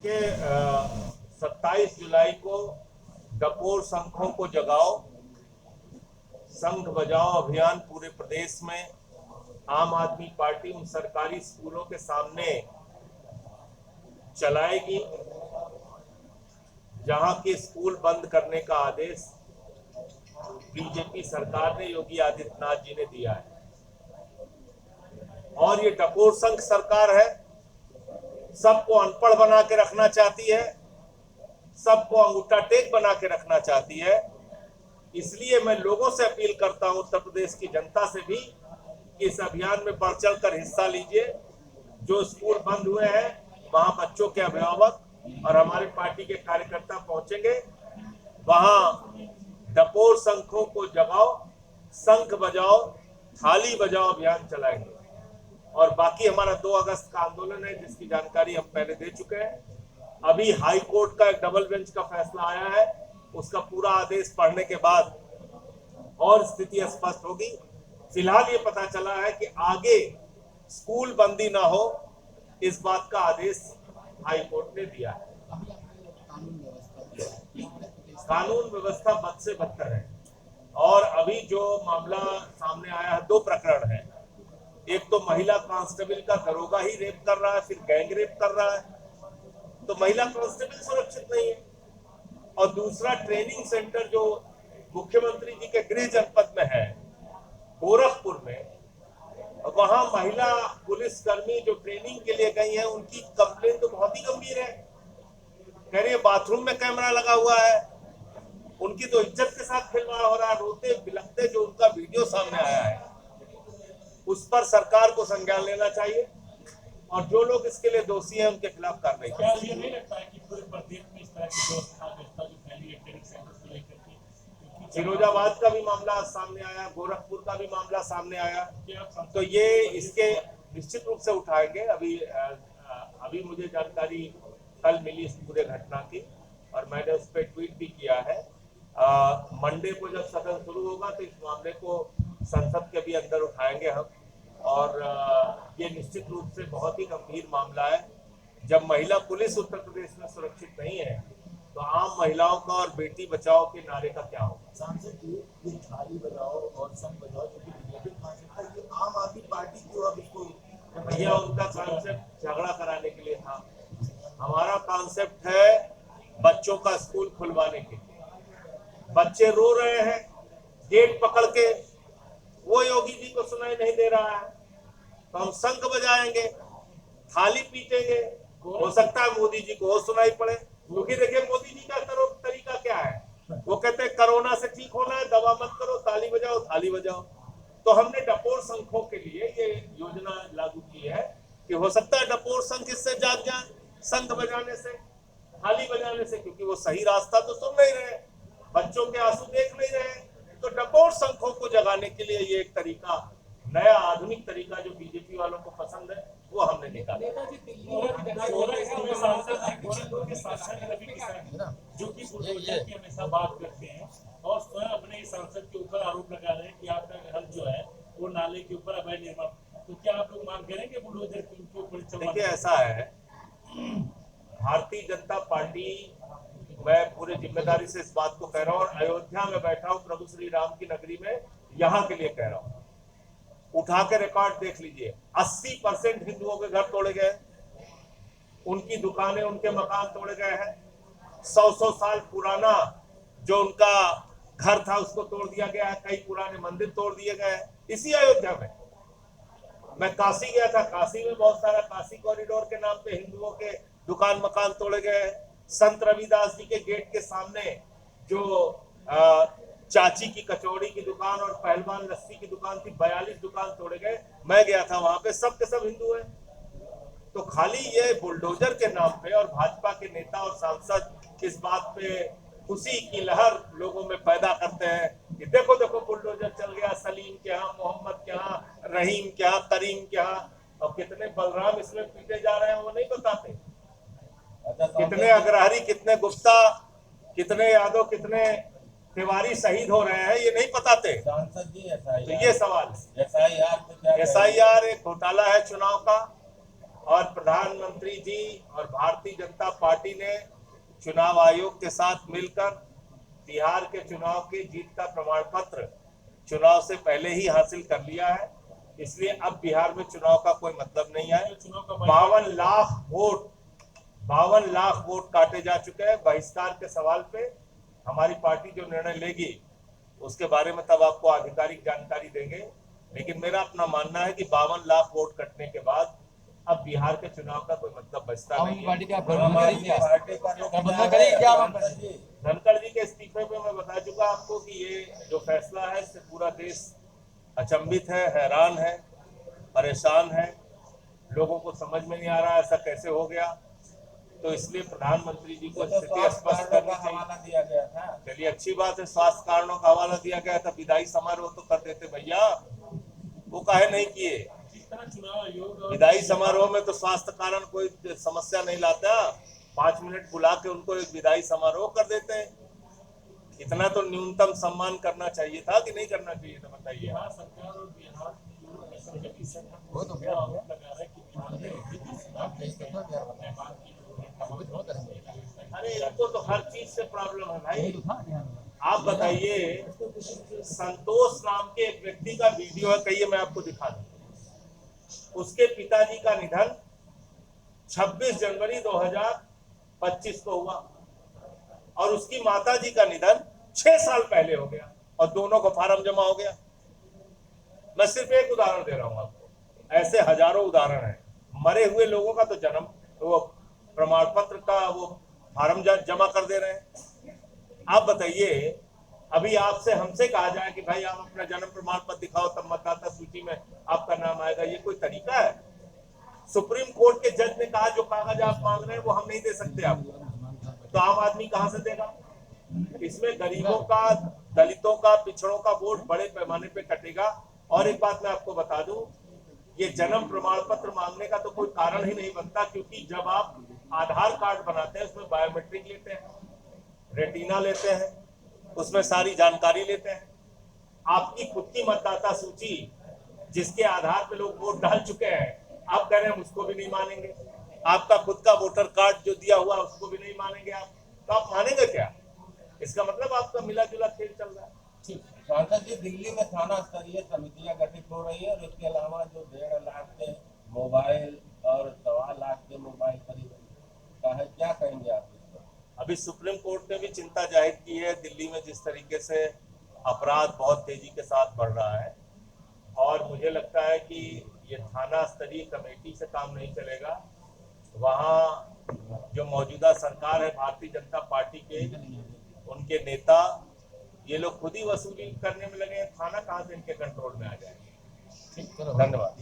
देखिए 27 जुलाई को डपोर शंखों को जगाओ, शंख बजाओ अभियान पूरे प्रदेश में आम आदमी पार्टी उन सरकारी स्कूलों के सामने चलाएगी जहां के स्कूल बंद करने का आदेश बीजेपी सरकार ने योगी आदित्यनाथ जी ने दिया है। और ये डपोर संघ सरकार है, सबको अनपढ़ बना के रखना चाहती है, सबको अंगूठा टेक बना के रखना चाहती है। इसलिए मैं लोगों से अपील करता हूं, उत्तर प्रदेश की जनता से भी, कि इस अभियान में बढ़ चढ़ कर हिस्सा लीजिए। जो स्कूल बंद हुए हैं वहां बच्चों के अभिभावक और हमारे पार्टी के कार्यकर्ता पहुंचेंगे, वहां डपोर शंखों को जगाओ, शंख बजाओ, थाली बजाओ अभियान चलाएंगे। और बाकी हमारा 2 अगस्त का आंदोलन है जिसकी जानकारी हम पहले दे चुके हैं। अभी हाई कोर्ट का एक डबल बेंच का फैसला आया है, उसका पूरा आदेश पढ़ने के बाद और स्थिति स्पष्ट होगी। फिलहाल ये पता चला है कि आगे स्कूल बंदी ना हो, इस बात का आदेश हाई कोर्ट ने दिया है। कानून व्यवस्था बद से बदतर है। और अभी जो मामला सामने आया है, 2 प्रकरण है। एक तो महिला कांस्टेबल का दरोगा ही रेप कर रहा है, फिर गैंग रेप कर रहा है, तो महिला कांस्टेबल सुरक्षित नहीं है। और दूसरा ट्रेनिंग सेंटर जो मुख्यमंत्री जी के गृह जनपद में है, गोरखपुर में, वहां महिला पुलिसकर्मी जो ट्रेनिंग के लिए गई हैं, उनकी कंप्लेन तो बहुत ही गंभीर है। कह रही है बाथरूम में कैमरा लगा हुआ है, उनकी तो इज्जत के साथ खिलवाड़ हो रहा है। रोते बिलखते जो उनका वीडियो सामने आया है, उस पर सरकार को संज्ञान लेना चाहिए और जो लोग इसके लिए दोषी हैं उनके खिलाफ कार्रवाई करनी चाहिए। नहीं लगता है कि पूरे प्रदेश में इस तरह की व्यवस्था जो फैली है ट्रेनिंग सेंटर को लेकर के? फिरोजाबाद का भी मामला सामने आया, गोरखपुर का भी मामला सामने आया, तो ये इसके निश्चित रूप से उठाएंगे। अभी मुझे जानकारी कल मिली इस पूरे घटना की और मैंने उस पर ट्वीट भी किया है। मंडे को जब सदन शुरू होगा तो इस मामले को संसद के भी अंदर उठाएंगे हम। और ये निश्चित रूप से बहुत ही गंभीर मामला है। जब महिला पुलिस उत्तर प्रदेश में सुरक्षित नहीं है तो आम महिलाओं का और बेटी बचाओ के नारे का क्या होगा? सांसद जी, ये थाली बजाओ और संग बजाओ जो कि बीजेपी कॉन्सेप्ट है, ये आम आदमी पार्टी क्यों अब इसको? भैया उनका कॉन्सेप्ट झगड़ा कराने के लिए था, हमारा कॉन्सेप्ट है बच्चों का स्कूल खुलवाने के लिए। बच्चे रो रहे हैं गेट पकड़ के, वो योगी जी को सुनाई नहीं दे रहा है, तो हम शंख बजाएंगे, थाली पीटेंगे। हो सकता है मोदी जी को सुनाई पड़े, क्योंकि देखिए मोदी जी का तरीका क्या है, वो कहते हैं कोरोना से ठीक होना है, दवा मत करो, ताली बजाओ, थाली बजाओ। तो हमने डपोर शंखों के लिए ये योजना लागू की है कि हो सकता है डपोर शंख इससे जाग जाए, शंख बजाने से, थाली बजाने से, क्योंकि वो सही रास्ता तो सुन नहीं रहे, बच्चों के आंसू देख नहीं रहे। तो डपोर शंखों को जगाने के लिए ये एक तरीका, नया आधुनिक तरीका जो बीजेपी वालों को पसंद है, वो हमने निकाला। जो कि बुलडोजर की हमेशा बात करते हैं और स्वयं अपने सांसद के ऊपर आरोप लगा रहे हैं कि आपका घर जो है वो नाले के ऊपर अवैध निर्माण, तो क्या आप लोग मांग करेंगे बुलडोजर के ऊपर? देखिए ऐसा है, भारतीय जनता पार्टी, मैं पूरे जिम्मेदारी से इस बात को कह रहा हूँ, और अयोध्या में बैठा हूँ प्रभु श्री राम की नगरी में, यहाँ के लिए कह रहा हूँ। उठा के रिकॉर्ड देख लीजिए, 80% हिंदुओं के घर तोड़े गए, उनकी दुकानें, उनके मकान तोड़े गए हैं। 100 साल पुराना जो उनका घर था उसको तोड़ दिया गया है, कई पुराने मंदिर तोड़ दिए गए हैं इसी अयोध्या में। मैं काशी गया था, काशी में बहुत सारा काशी कॉरिडोर के नाम पे हिंदुओं के दुकान मकान तोड़े गए हैं। संत रविदास जी के गेट के सामने जो चाची की कचौड़ी की दुकान और पहलवान लस्सी की दुकान थी, 42 दुकान तोड़े गए। मैं गया था वहां पे, सब के सब हिंदू हैं। तो खाली ये बुलडोजर के नाम पे और भाजपा के नेता और सांसद इस बात पे खुशी की लहर लोगों में पैदा करते हैं कि देखो देखो बुलडोजर चल गया, सलीम के यहाँ, मोहम्मद के यहाँ, रहीम के यहाँ, करीम के यहाँ, और कितने बलराम इसमें पीटे जा रहे हैं वो नहीं बताते। कितने अग्रहरी, कितने गुप्ता, कितने यादव, कितने तिवारी शहीद हो रहे हैं ये नहीं बताते। सांसद जी, तो ये सवाल है। SIR SIR एक घोटाला है चुनाव का, और प्रधानमंत्री जी और भारतीय जनता पार्टी ने चुनाव आयोग के साथ मिलकर बिहार के चुनाव की जीत का प्रमाण पत्र चुनाव से पहले ही हासिल कर लिया है। इसलिए अब बिहार में चुनाव का कोई मतलब नहीं है। 52 लाख वोट काटे जा चुके हैं। बहिष्कार के सवाल पे हमारी पार्टी जो निर्णय लेगी उसके बारे में तब आपको आधिकारिक जानकारी देंगे, लेकिन मेरा अपना मानना है कि 52 लाख वोट कटने के बाद अब बिहार के चुनाव का कोई मतलब बचता नहीं है। धनखड़ जी के इस्तीफे में मैं बता चुका आपको कि ये जो फैसला है इससे पूरा देश अचंभित है, हैरान है, परेशान है। लोगों को समझ में नहीं आ रहा ऐसा कैसे हो गया। तो इसलिए प्रधानमंत्री जी को स्थिति स्पष्ट करनी चाहिए। चलिए अच्छी बात है, स्वास्थ्य कारणों का हवाला दिया गया था। विदाई समारोह तो कर देते भैया, वो काहे नहीं किए? विदाई समारोह में तो स्वास्थ्य कारण कोई समस्या नहीं लाता, 5 मिनट बुला के उनको एक विदाई समारोह कर देते हैं। इतना तो न्यूनतम सम्मान करना चाहिए था कि नहीं करना चाहिए था, बताइए। सरकार और बिहार अरे इनको तो हर चीज से प्रॉब्लम है भाई। आप बताइए, संतोष नाम के एक व्यक्ति का वीडियो है, कहिए मैं आपको दिखा दूं। उसके पिताजी का निधन 26 जनवरी 2025 को हुआ और उसकी माताजी का निधन 6 साल पहले हो गया और दोनों को फार्म जमा हो गया। मैं सिर्फ एक उदाहरण दे रहा हूं आपको, ऐसे हजारों उदाहरण हैं। मरे हुए लोगों का तो जन्म वो प्रमाण पत्र का वो फार्म जमा कर दे रहे हैं। आप बताइए, अभी आपसे हमसे कहा जाए कि भाई आप अपना जन्म प्रमाण पत्र दिखाओ तब मतदाता सूची में आपका नाम आएगा, ये कोई तरीका है? सुप्रीम कोर्ट के जज ने कहा जो कागज आप मांग रहे हैं वो हम नहीं दे सकते आपको, तो आम आदमी कहां से देगा? इसमें गरीबों का, दलितों का, पिछड़ों का वोट बड़े पैमाने पे कटेगा। और एक बात मैं आपको बता दूं, ये जन्म प्रमाण पत्र मांगने का तो कोई कारण ही नहीं बनता, क्योंकि जब आप आधार कार्ड बनाते हैं उसमें बायोमेट्रिक लेते हैं, रेटिना लेते हैं, उसमें सारी जानकारी लेते हैं। आपकी खुद की मतदाता सूची जिसके आधार पे लोग वोट डाल चुके हैं, आप कह रहे हैं उसको भी नहीं मानेंगे। आपका खुद का वोटर कार्ड जो दिया हुआ उसको भी नहीं मानेंगे आप, तो आप मानेंगे क्या? इसका मतलब आपका मिला जुला खेल चल रहा है। सांसद जी, दिल्ली में थाना स्तरीय समितियां गठित हो रही है और इसके अलावा जो 1.5 लाख के मोबाइल और 1.25 लाख के मोबाइल खरीद का है, क्या कहेंगे आप इस पर? अभी सुप्रीम कोर्ट ने भी चिंता जाहिर की है दिल्ली में जिस तरीके से अपराध बहुत तेजी के साथ बढ़ रहा है, और मुझे लगता है कि ये थाना स्तरीय कमेटी से काम नहीं चलेगा। वहाँ जो मौजूदा सरकार है भारतीय जनता पार्टी के, उनके नेता ये लोग खुद ही वसूली करने में लगे हैं। थाना कहाँ से इनके कंट्रोल में आ जाएगा? धन्यवाद।